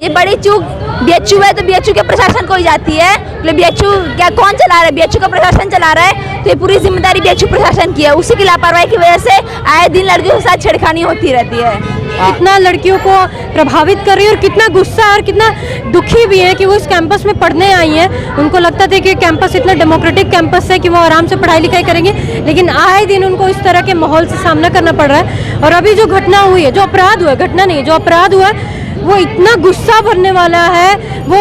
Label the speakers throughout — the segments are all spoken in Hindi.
Speaker 1: ये बड़ी चूक बीएचयू है तो बीएचयू के प्रशासन को ही जाती है। मतलब बीएचयू क्या कौन चला रहा है? बीएचयू का प्रशासन चला रहा है, तो ये पूरी जिम्मेदारी बीएचयू प्रशासन की है। उसी की लापरवाही की वजह से आए दिन लड़कियों के साथ छेड़खानी होती रहती है।
Speaker 2: कितना लड़कियों को प्रभावित कर रही है और कितना गुस्सा और कितना दुखी भी है कि वो इस कैंपस में पढ़ने आई हैं। उनको लगता था कि कैंपस इतना डेमोक्रेटिक कैंपस है कि वो आराम से पढ़ाई लिखाई करेंगे, लेकिन आए दिन उनको इस तरह के माहौल से सामना करना पड़ रहा है। और अभी जो घटना हुई है, जो अपराध हुआ है, घटना नहीं, जो अपराध हुआ है वो इतना गुस्सा भरने वाला है। वो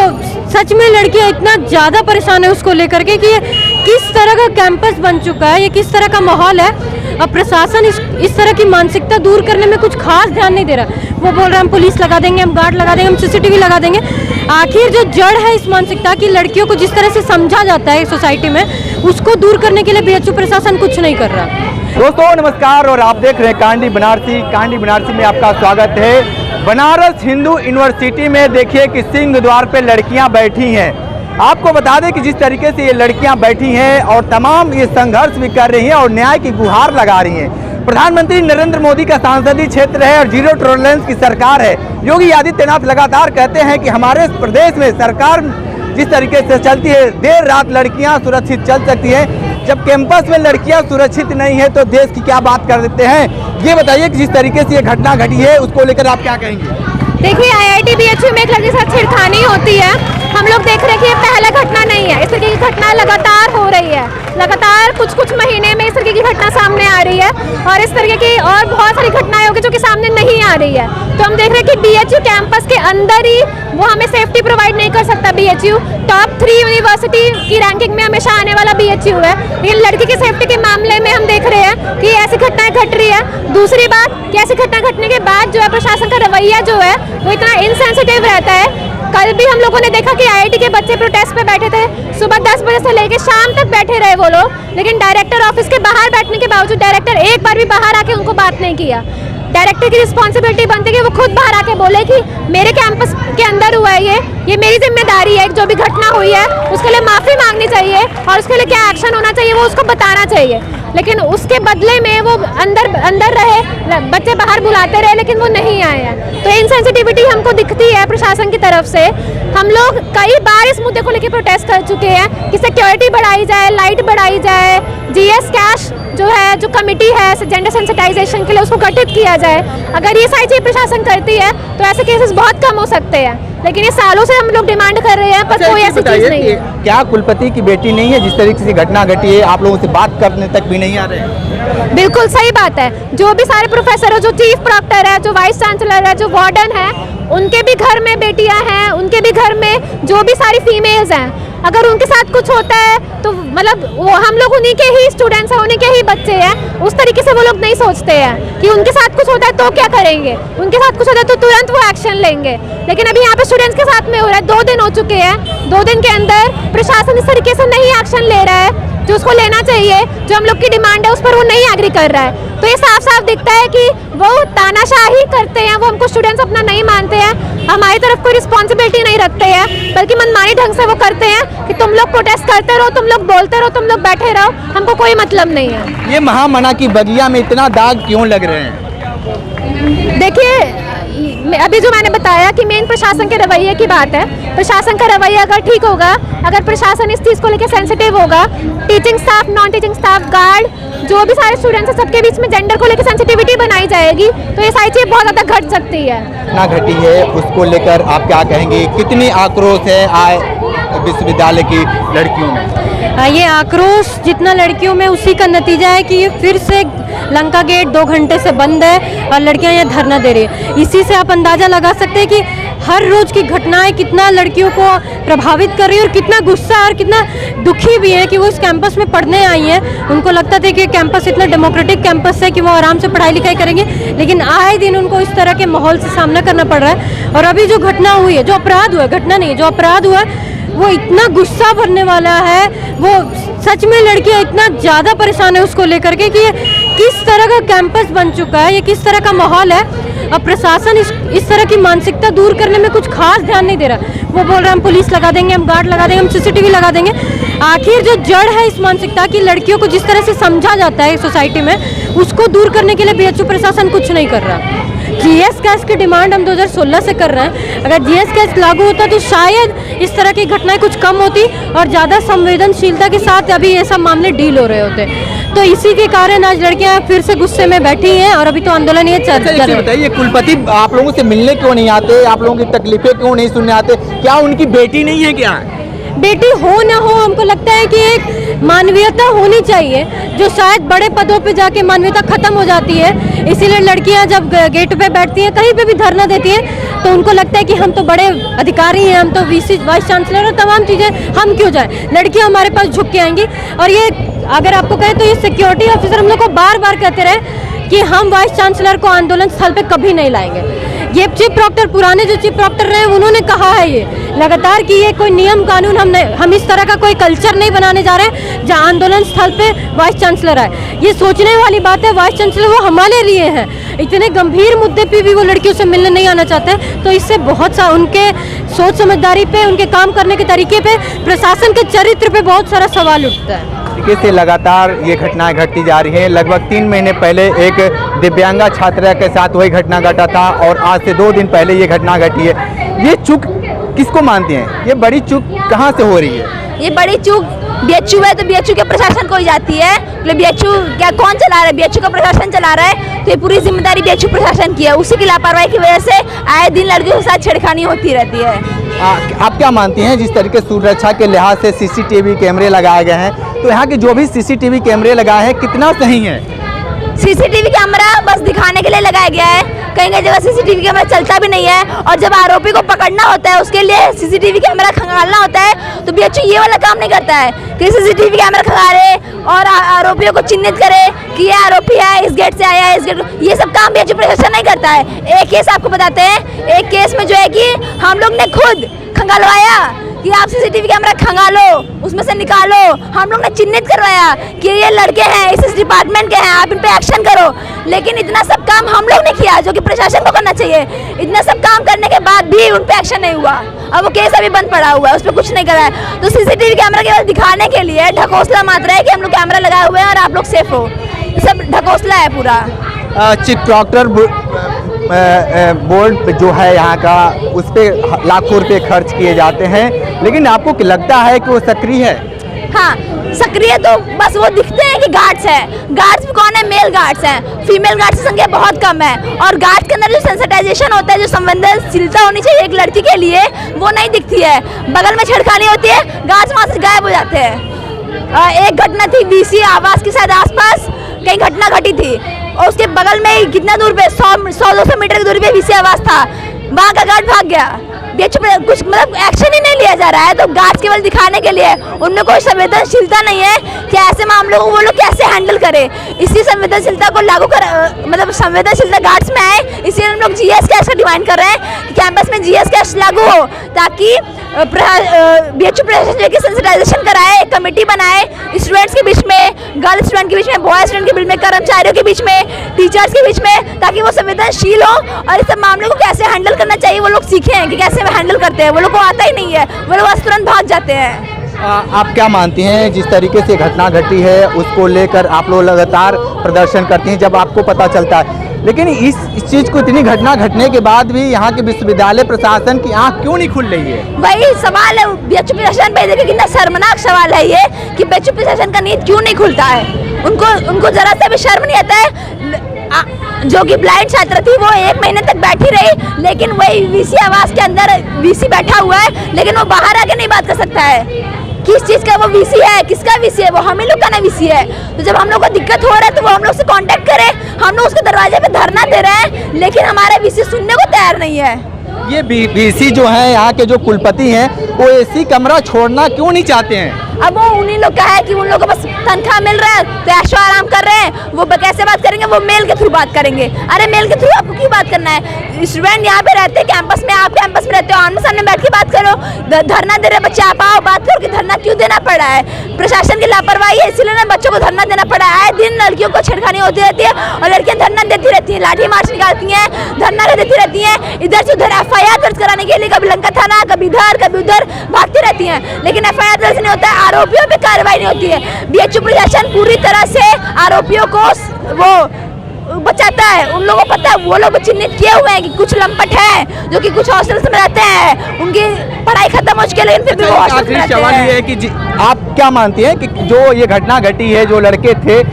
Speaker 2: सच में लड़कियां इतना ज़्यादा परेशान है उसको लेकर के कि ये किस तरह का कैंपस बन चुका है, ये किस तरह का माहौल है। अब प्रशासन इस तरह की मानसिकता दूर करने में कुछ खास ध्यान नहीं दे रहा। वो बोल रहे हैं हम पुलिस लगा देंगे, हम गार्ड लगा देंगे, हम सीसीटीवी लगा देंगे। आखिर जो जड़ है इस मानसिकता की, लड़कियों को जिस तरह से समझा जाता है सोसाइटी में, उसको दूर करने के लिए बीएचयू प्रशासन कुछ नहीं कर रहा।
Speaker 3: दोस्तों नमस्कार, और आप देख रहे हैं कांडी बनारसी में आपका स्वागत है। बनारस हिंदू यूनिवर्सिटी में देखिए कि सिंह द्वार पे लड़कियां बैठी हैं। आपको बता दें कि जिस तरीके से ये लड़कियां बैठी हैं और तमाम ये संघर्ष भी कर रही हैं और न्याय की गुहार लगा रही हैं। प्रधानमंत्री नरेंद्र मोदी का संसदीय क्षेत्र है और जीरो टॉलरेंस की सरकार है। योगी आदित्यनाथ लगातार कहते हैं कि हमारे प्रदेश में सरकार जिस तरीके से चलती है, देर रात लड़कियां सुरक्षित चल सकती हैं। जब कैंपस में लड़कियां सुरक्षित नहीं है तो देश की क्या बात कर देते हैं। ये बताइए कि जिस तरीके से ये घटना घटी है उसको लेकर आप क्या कहेंगे?
Speaker 1: देखिए, आईआईटी बीएचयू में एक लड़की के साथ छेड़खानी होती है। हम लोग देख रहे हैं कि ये पहला घटना नहीं है, इस तरीके की घटना लगातार हो रही है। लगातार कुछ महीने में इस तरीके की घटना सामने आ रही है और इस तरीके की और बहुत सारी घटनाएं होगी जो कि सामने नहीं आ रही है। तो हम देख रहे हैं कि बीएचयू कैंपस के अंदर ही वो हमें सेफ्टी प्रोवाइड नहीं कर सकता। बीएचयू टॉप 3 यूनिवर्सिटी की रैंकिंग में हमेशा आने वाला बीएचयू है, लेकिन लड़की की सेफ्टी के मामले में हम देख रहे हैं कि ऐसी घटनाएं घट रही है। दूसरी बात कि ऐसी घटना घटने के बाद जो है प्रशासन का रवैया जो है वो इतना इनसेंसिटिव रहता है। कल भी हम लोगों ने देखा कि आईआईटी के बच्चे प्रोटेस्ट पे बैठे थे, सुबह 10 बजे से लेकर शाम तक बैठे रहे वो लोग, लेकिन डायरेक्टर ऑफिस के बाहर बैठने के बावजूद डायरेक्टर एक बार भी बाहर आके उनको बात नहीं किया। डायरेक्टर की रिस्पॉन्सिबिलिटी बनती है कि वो खुद बाहर आके बोले कि मेरे कैंपस के अंदर हुआ है, ये मेरी जिम्मेदारी है। जो भी घटना हुई है उसके लिए माफ़ी मांगनी चाहिए और उसके लिए क्या एक्शन होना चाहिए वो उसको बताना चाहिए। लेकिन उसके बदले में वो अंदर रहे, बच्चे बाहर बुलाते रहे, लेकिन वो नहीं आए हैं। तो इनसेंसिटिविटी हमको दिखती है प्रशासन की तरफ से। हम लोग कई बार इस मुद्दे को लेकर प्रोटेस्ट कर चुके हैं कि सिक्योरिटी बढ़ाई जाए, लाइट बढ़ाई जाए, जीएस कैश जो है, जो कमिटी है जेंडर सेंसिटाइजेशन के लिए, उसको गठित किया जाए। अगर ये सारी चीज़ प्रशासन करती है तो ऐसे केसेस बहुत कम हो सकते हैं, लेकिन ये सालों से हम लोग डिमांड कर रहे हैं पर कोई ऐसी चीज़ नहीं है।
Speaker 3: क्या कुलपति की बेटी नहीं है? जिस तरीके से घटना घटी है, आप लोगों से बात करने तक भी नहीं आ रहे हैं।
Speaker 1: बिल्कुल सही बात है। जो भी सारे प्रोफेसर है, जो चीफ प्रॉक्टर है, जो वाइस चांसलर है, जो वार्डन है, उनके भी घर में बेटियां हैं, उनके भी घर में जो भी सारी फीमेल्स हैं, अगर उनके साथ कुछ होता है तो मतलब वो हम लोग उन्हीं के ही स्टूडेंट्स हैं, उन्हीं के ही बच्चे हैं। उस तरीके से वो लोग नहीं सोचते हैं कि उनके साथ कुछ होता है तो क्या करेंगे, उनके साथ कुछ होता है तो तुरंत वो एक्शन लेंगे। लेकिन अभी यहाँ पे स्टूडेंट्स के साथ में हो रहा है। 2 दिन हो चुके हैं, 2 दिन के अंदर प्रशासन इस तरीके से नहीं एक्शन ले रहा है जो उसको लेना चाहिए। जो हम लोग की डिमांड है उस पर वो नहीं एग्री कर रहा है। तो ये साफ साफ दिखता है कि वो तानाशाही करते हैं, वो हमको स्टूडेंट्स अपना नहीं मानते हैं, हमारी तरफ कोई रिस्पॉन्सिबिलिटी नहीं रखते हैं, बल्कि मनमानी ढंग से वो करते हैं कि तुम लोग प्रोटेस्ट करते रहो, तुम लोग बोलते रहो, तुम लोग बैठे रहो, हमको कोई मतलब नहीं है।
Speaker 3: ये महामना की बगिया में इतना दाग क्यों लग रहे हैं?
Speaker 1: देखिए, अभी जो मैंने बताया कि मेन प्रशासन के रवैये की बात है। प्रशासन का रवैया अगर ठीक होगा, अगर प्रशासन इस चीज़ को लेकर सेंसिटिव होगा, teaching staff, non teaching staff, guard, जो भी सारे स्टूडेंट्स हैं, सबके बीच में जेंडर को लेकर सेंसिटिविटी बनाई जाएगी तो ये सारी चीज़ बहुत ज़्यादा घट सकती है।
Speaker 3: घटना घटी है उसको लेकर आप क्या कहेंगे? कितनी आक्रोश है आए विश्वविद्यालय की लड़कियों में?
Speaker 2: ये आक्रोश जितना लड़कियों में, उसी का नतीजा है कि ये फिर से लंका गेट 2 घंटे से बंद है और लड़कियां यहाँ धरना दे रही है। इसी से आप अंदाज़ा लगा सकते हैं कि हर रोज़ की घटनाएं कितना लड़कियों को प्रभावित कर रही है और कितना गुस्सा और कितना दुखी भी है कि वो इस कैंपस में पढ़ने आई हैं। उनको लगता था कि कैंपस इतना डेमोक्रेटिक कैंपस है कि वो आराम से पढ़ाई लिखाई करेंगे, लेकिन आए दिन उनको इस तरह के माहौल से सामना करना पड़ रहा है। और अभी जो घटना हुई है, जो अपराध हुआ है, घटना नहीं, जो अपराध हुआ है वो इतना गुस्सा भरने वाला है। वो सच में लड़कियां इतना ज़्यादा परेशान है उसको लेकर के कि ये किस तरह का कैंपस बन चुका है, ये किस तरह का माहौल है। अब प्रशासन इस तरह की मानसिकता दूर करने में कुछ खास ध्यान नहीं दे रहा। वो बोल रहे हैं हम पुलिस लगा देंगे, हम गार्ड लगा देंगे, हम सीसीटीवी लगा देंगे। आखिर जो जड़ है इस मानसिकता की, लड़कियों को जिस तरह से समझा जाता है सोसाइटी में, उसको दूर करने के लिए बीएचयू प्रशासन कुछ नहीं कर रहा। जीएस कैश की डिमांड हम 2016 से कर रहे हैं। अगर जीएस कैश लागू होता तो शायद इस तरह की घटनाएं कुछ कम होती और ज़्यादा संवेदनशीलता के साथ अभी ये सब मामले डील हो रहे होते। तो इसी के कारण आज लड़कियां फिर से गुस्से में बैठी हैं और अभी तो आंदोलन ये चल रहा है।
Speaker 3: बताइए, कुलपति आप लोगों से मिलने क्यों नहीं आते, आप लोगों की तकलीफें क्यों नहीं सुनने आते? क्या उनकी बेटी नहीं है क्या?
Speaker 2: बेटी हो ना हो, हमको लगता है कि एक मानवीयता होनी चाहिए, जो शायद बड़े पदों पे जाके मानवीयता खत्म हो जाती है। इसीलिए लड़कियां जब गेट पे बैठती हैं, कहीं पे भी धरना देती हैं, तो उनको लगता है कि हम तो बड़े अधिकारी हैं, हम तो वीसी वाइस चांसलर और तमाम चीज़ें, हम क्यों जाएं। लड़कियां हमारे पास झुक के आएंगी। और ये अगर आपको कहें तो ये सिक्योरिटी ऑफिसर हम लोग को बार बार कहते रहे कि हम वाइस चांसलर को आंदोलन स्थल पे कभी नहीं लाएंगे। ये चीफ प्रॉक्टर, पुराने जो चीफ प्रॉक्टर रहे हैं, उन्होंने कहा है ये लगातार कि ये कोई नियम कानून हम इस तरह का कोई कल्चर नहीं बनाने जा रहे हैं जहाँ आंदोलन स्थल पे वाइस चांसलर आए। ये सोचने वाली बात है, वाइस चांसलर वो हमारे लिए हैं। इतने गंभीर मुद्दे पे भी वो लड़कियों से मिलने नहीं आना चाहते, तो इससे बहुत सा उनके सोच समझदारी पे, उनके काम करने के तरीके पे, प्रशासन के चरित्र पे बहुत सारा सवाल उठता है।
Speaker 3: तरीके से लगातार ये घटनाएं घटती जा रही हैं। लगभग 3 महीने पहले एक दिव्यांगा छात्रा के साथ वही घटना घटा था और आज से 2 दिन पहले ये घटना घटी है। ये चूक किसको मानती हैं? ये बड़ी चूक कहाँ से हो रही है?
Speaker 4: ये बड़ी चूक बीएचयू है तो बीएचयू के प्रशासन को ही जाती है। मतलब बीएचयू क्या कौन चला रहा है? बीएचयू का प्रशासन चला रहा है, तो ये पूरी जिम्मेदारी बीएचयू प्रशासन की है। उसी की लापरवाही की वजह से आए दिन लड़कियों के साथ छेड़खानी होती रहती है।
Speaker 3: आप क्या मानती हैं, जिस तरीके सुरक्षा के लिहाज से सीसीटीवी कैमरे लगाए गए हैं, तो यहाँ के जो भी सीसीटीवी कैमरे लगाए हैं कितना सही है?
Speaker 4: सीसीटीवी कैमरा बस दिखाने के लिए लगाया गया है। कहीं कहीं जगह सीसीटीवी कैमरा चलता भी नहीं है, और जब आरोपी को पकड़ना होता है उसके लिए सीसीटीवी कैमरा खंगालना होता है, तो बीएचयू ये वाला काम नहीं करता है कि सीसीटीवी कैमरा खंगाले और आरोपियों को चिन्हित करे कि ये आरोपी है, इस गेट से आया है, इस गेट। ये सब काम बीएचयू प्रशासन नहीं करता है। एक केस आपको बताते हैं, एक केस में जो है कि हम लोग ने खुद खंगालवाया कि आप सीसीटीवी कैमरा खंगालो, उसमें से निकालो। हम लोग ने चिन्हित करवाया कि ये लड़के हैं, इस डिपार्टमेंट के हैं, आप इन पे एक्शन करो। लेकिन इतना सब काम हम लोग ने किया जो कि प्रशासन को करना चाहिए। इतना सब काम करने के बाद भी उन पे एक्शन नहीं हुआ। अब वो केस अभी बंद पड़ा हुआ है, उस पर कुछ नहीं करा है। तो सीसीटीवी कैमरा केवल दिखाने के लिए ढकोसला मात्र है कि हम लोग कैमरा लगाए हुए हैं और आप लोग सेफ हो। सब ढकोसला है पूरा।
Speaker 3: चीफ प्रॉक्टर बोर्ड जो है यहाँ का, उस पर लाखों रुपए खर्च किए जाते हैं, लेकिन आपको क्या लगता है कि वो सक्रिय है?
Speaker 4: हाँ, सक्रिय तो बस वो दिखते हैं कि गार्ड्स हैं। गार्ड्स भी कौन है? मेल गार्ड्स हैं। फीमेल गार्ड्स की संख्या बहुत कम है, और गार्ड्स के अंदर जो सेंसिटाइजेशन होता है, जो संवेदनशीलता होनी चाहिए एक लड़की के लिए, वो नहीं दिखती है। बगल में छेड़खानी होती है, गार्ड्स वहाँ से गायब हो जाते हैं। एक घटना थी बीसी आवास के शायद आसपास कहीं घटना घटी थी, और उसके बगल में ही कितना दूर पे 100-200 मीटर की दूरी पे बीसी आवास था, वहाँ का गार्ड भाग गया। बीएचयू पे कुछ मतलब एक्शन ही नहीं लिया जा रहा है। तो गार्ड्स केवल दिखाने के लिए, उनमें कोई संवेदनशीलता नहीं है कि ऐसे मामलों को वो लोग कैसे हैंडल करें। इसी संवेदनशीलता को लागू कर, मतलब संवेदनशीलता गार्ड्स में आए, इसलिए हम लोग जीएस कैश का डिमांड कर रहे हैं कि कैंपस में जीएस कैश लागू हो, ताकि बीएचयू प्रशासन की सेंसिटाइजेशन कराए, एक कमेटी बनाए स्टूडेंट्स के बीच में, गर्ल स्टूडेंट के बीच में, बॉय स्टूडेंट के बीच में, कर्मचारियों के बीच में, टीचर्स के बीच में, ताकि वो संवेदनशील हो और इस सब मामलों को कैसे हैंडल करना चाहिए वो लोग सीखें कि कैसे हैंडल करते हैं। वो लोग को आता ही नहीं है, वो लोग बस तुरंत भाग जाते हैं।
Speaker 3: आप क्या मानती हैं, जिस तरीके से घटना घटी है उसको लेकर आप लोग लगातार प्रदर्शन करती हैं जब आपको पता चलता है, लेकिन इस चीज़ को, इतनी घटना घटने के बाद भी यहाँ के विश्वविद्यालय प्रशासन की आंख क्यों नहीं खुल रही है?
Speaker 4: वही सवाल है बीएचयू प्रशासन पे। देखिए कितना शर्मनाक सवाल है ये कि बीएचयू प्रशासन का नींद क्यों नहीं खुलता है। उनको जरा सा भी शर्म नहीं आता है। जो कि ब्लाइंड छात्रा थी वो 1 महीने तक बैठी रही, लेकिन वही वीसी आवास के अंदर वीसी बैठा हुआ है, लेकिन वो बाहर आके नहीं बात कर सकता है। किस चीज़ का वो वीसी है, किसका वीसी है? वो हम ही लोग का ना वीसी है। तो जब हम लोग को दिक्कत हो रहा है तो वो हम लोग से कांटेक्ट करे। हम लोग उसके दरवाजे पे धरना दे रहे हैं, लेकिन हमारे वीसी सुनने को तैयार नहीं है।
Speaker 3: ये वीसी जो है, यहाँ के जो कुलपति हैं, वो एसी कमरा छोड़ना क्यों नहीं चाहते हैं?
Speaker 4: अब वो उन्हीं लोग का है कि उन लोगों को बस तनख्वाह मिल रहा है तो ऐशो आराम कर रहे हैं। वो कैसे बात करेंगे? वो मेल के थ्रू बात करेंगे। अरे मेल के थ्रू आपको क्यों बात करना है? स्टूडेंट यहाँ पे रहते हैं कैंपस में, आप कैंपस में रहते हो, आमने सामने बैठ के बात करो। धरना दे रहे बच्चे, आप आओ बात करो कि धरना क्यों देना पड़ा है। प्रशासन की लापरवाही है, इसीलिए ना बच्चों को धरना देना पड़ा है। आए दिन लड़कियों को छेड़खानी होती रहती है और लड़कियां धरना देती रहती हैं, लाठी मार्च निकालती हैं, धरना देती रहती हैं, इधर से उधर FIR दर्ज कराने के लिए कभी लंका थाना, कभी इधर कभी उधर भागती रहती हैं, लेकिन FIR दर्ज नहीं होता है, आरोपियों पे कार्रवाई नहीं होती है। बीएचयू प्रशासन पूरी तरह से आरोपियों को वो बचाता है। उन लोगों को पता है, वो लोग चिन्हित किए हुए हैं कि कुछ लंपट हैं जो कि कुछ हॉस्टल्स में रहते हैं, उनकी पढ़ाई खत्म हो चुकी है लेकिन फिर भी वो हॉस्टल्स में रहते
Speaker 3: सवाल ये है कि आप क्या मानती हैं कि जो ये घटना घटी है, जो लड़के थे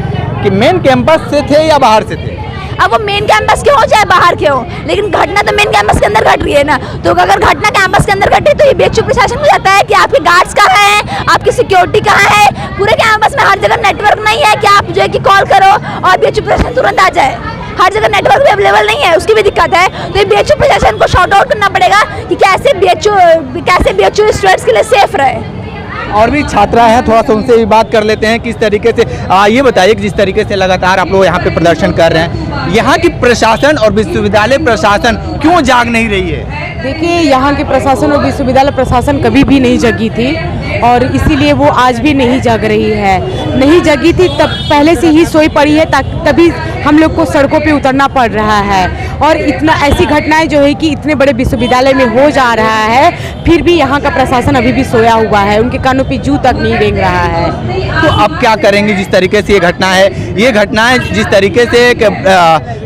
Speaker 3: कि मेन कैंपस से थे या बाहर से थे?
Speaker 4: अब वो मेन कैंपस के हो चाहे बाहर के हो, लेकिन घटना तो मेन कैंपस के अंदर घट रही है ना। तो अगर घटना कैंपस के अंदर घटे तो ये बीएचयू प्रशासन को जाता है कि आपके गार्ड्स कहाँ हैं, आपकी सिक्योरिटी कहाँ है। पूरे कैंपस में हर जगह नेटवर्क नहीं है कि आप जो है कि कॉल करो और बीएचयू प्रशासन तुरंत आ जाए। हर जगह नेटवर्क भी अवेलेबल नहीं है, उसकी भी दिक्कत है। तो ये बीएचयू प्रशासन को शॉर्ट आउट करना पड़ेगा कि कैसे बीएचयू स्टूडेंट्स के लिए सेफ रहे।
Speaker 3: और भी छात्रा हैं, थोड़ा सा उनसे भी बात कर लेते हैं किस तरीके से। ये बताइए कि जिस तरीके से लगातार आप लोग यहाँ पे प्रदर्शन कर रहे हैं, यहाँ की प्रशासन और विश्वविद्यालय प्रशासन क्यों जाग नहीं रही है?
Speaker 5: देखिए, यहाँ के प्रशासन और विश्वविद्यालय प्रशासन कभी भी नहीं जगी थी और इसीलिए वो आज भी नहीं जग रही है। नहीं जगी थी तब पहले से ही सोई पड़ी है, तभी हम लोग को सड़कों पे उतरना पड़ रहा है। और इतना ऐसी घटनाएं जो है कि इतने बड़े विश्वविद्यालय में हो जा रहा है, फिर भी यहाँ का प्रशासन अभी भी सोया हुआ है, उनके कानों पे जू तक नहीं रेंग रहा है।
Speaker 3: तो अब क्या करेंगे? जिस तरीके से ये घटना है, ये घटनाएं जिस तरीके से एक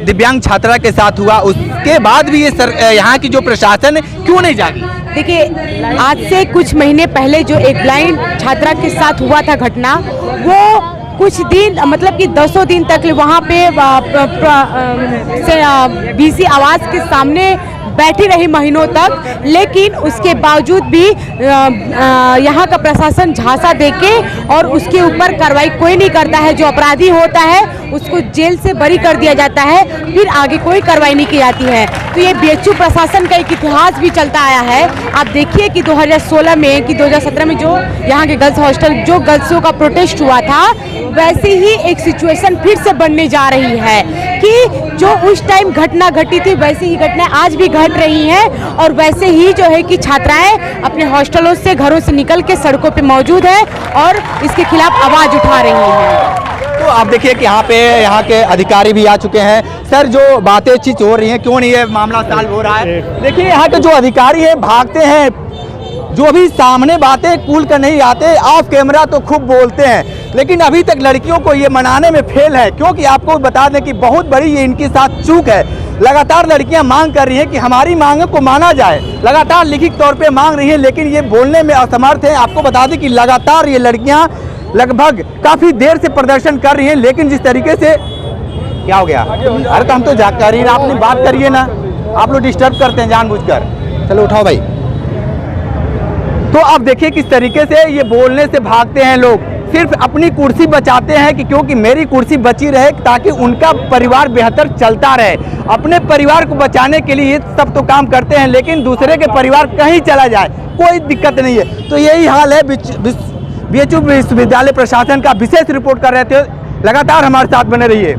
Speaker 3: दिव्यांग छात्रा के साथ हुआ, उसके बाद भी ये यहाँ की जो प्रशासन है क्यों नहीं जागी?
Speaker 5: देखिए, आज से कुछ महीने पहले जो एक ब्लाइंड छात्रा के साथ हुआ था घटना, वो कुछ दिन मतलब कि 10 दिन तक वहाँ पे बीसी आवास के सामने बैठी रही महीनों तक, लेकिन उसके बावजूद भी यहाँ का प्रशासन झांसा देके और उसके ऊपर कार्रवाई कोई नहीं करता है। जो अपराधी होता है उसको जेल से बरी कर दिया जाता है, फिर आगे कोई कार्रवाई नहीं की जाती है। तो ये बीएचयू प्रशासन का एक इतिहास भी चलता आया है। आप देखिए कि 2016 में कि 2017 में जो यहाँ के गर्ल्स हॉस्टल, जो गर्ल्सों का प्रोटेस्ट हुआ था, वैसे ही एक सिचुएशन फिर से बनने जा रही है कि जो उस टाइम घटना घटी थी वैसी ही घटनाएं आज भी घट रही हैं और वैसे ही जो है कि छात्राएं अपने हॉस्टलों से, घरों से निकल के सड़कों पे मौजूद है और इसके खिलाफ आवाज उठा रही हैं।
Speaker 3: तो आप देखिए कि यहाँ के अधिकारी भी आ चुके हैं। सर, जो बातें चीज हो रही हैं, क्यों नहीं ये मामला सॉल्व हो रहा है? देखिए, यहाँ के जो अधिकारी हैं भागते हैं, जो भी सामने बातें कूल कर नहीं आते, ऑफ कैमरा तो खूब बोलते हैं, लेकिन अभी तक लड़कियों को ये मनाने में फेल है। क्योंकि आपको बता दें कि बहुत बड़ी ये इनके साथ चूक है। लगातार लड़कियां मांग कर रही हैं कि हमारी मांगों को माना जाए, लगातार लिखित तौर पे मांग रही हैं, लेकिन ये बोलने में असमर्थ है। आपको बता दें कि लगातार ये लड़कियां लगभग काफ़ी देर से प्रदर्शन कर रही हैं, लेकिन जिस तरीके से क्या हो गया? अरे तो हम तो जाग कर रही हैं, आपने बात करिए ना, आप लोग डिस्टर्ब करते हैं जानबूझकर। चलो उठाओ भाई। तो आप देखिए किस तरीके से ये बोलने से भागते हैं लोग, सिर्फ अपनी कुर्सी बचाते हैं कि क्योंकि मेरी कुर्सी बची रहे, ताकि उनका परिवार बेहतर चलता रहे। अपने परिवार को बचाने के लिए ये सब तो काम करते हैं, लेकिन दूसरे के परिवार कहीं चला जाए कोई दिक्कत नहीं है। तो यही हाल है बीएचयू विश्वविद्यालय प्रशासन का। विशेष रिपोर्ट कर रहे थे, लगातार हमारे साथ बने रहिए।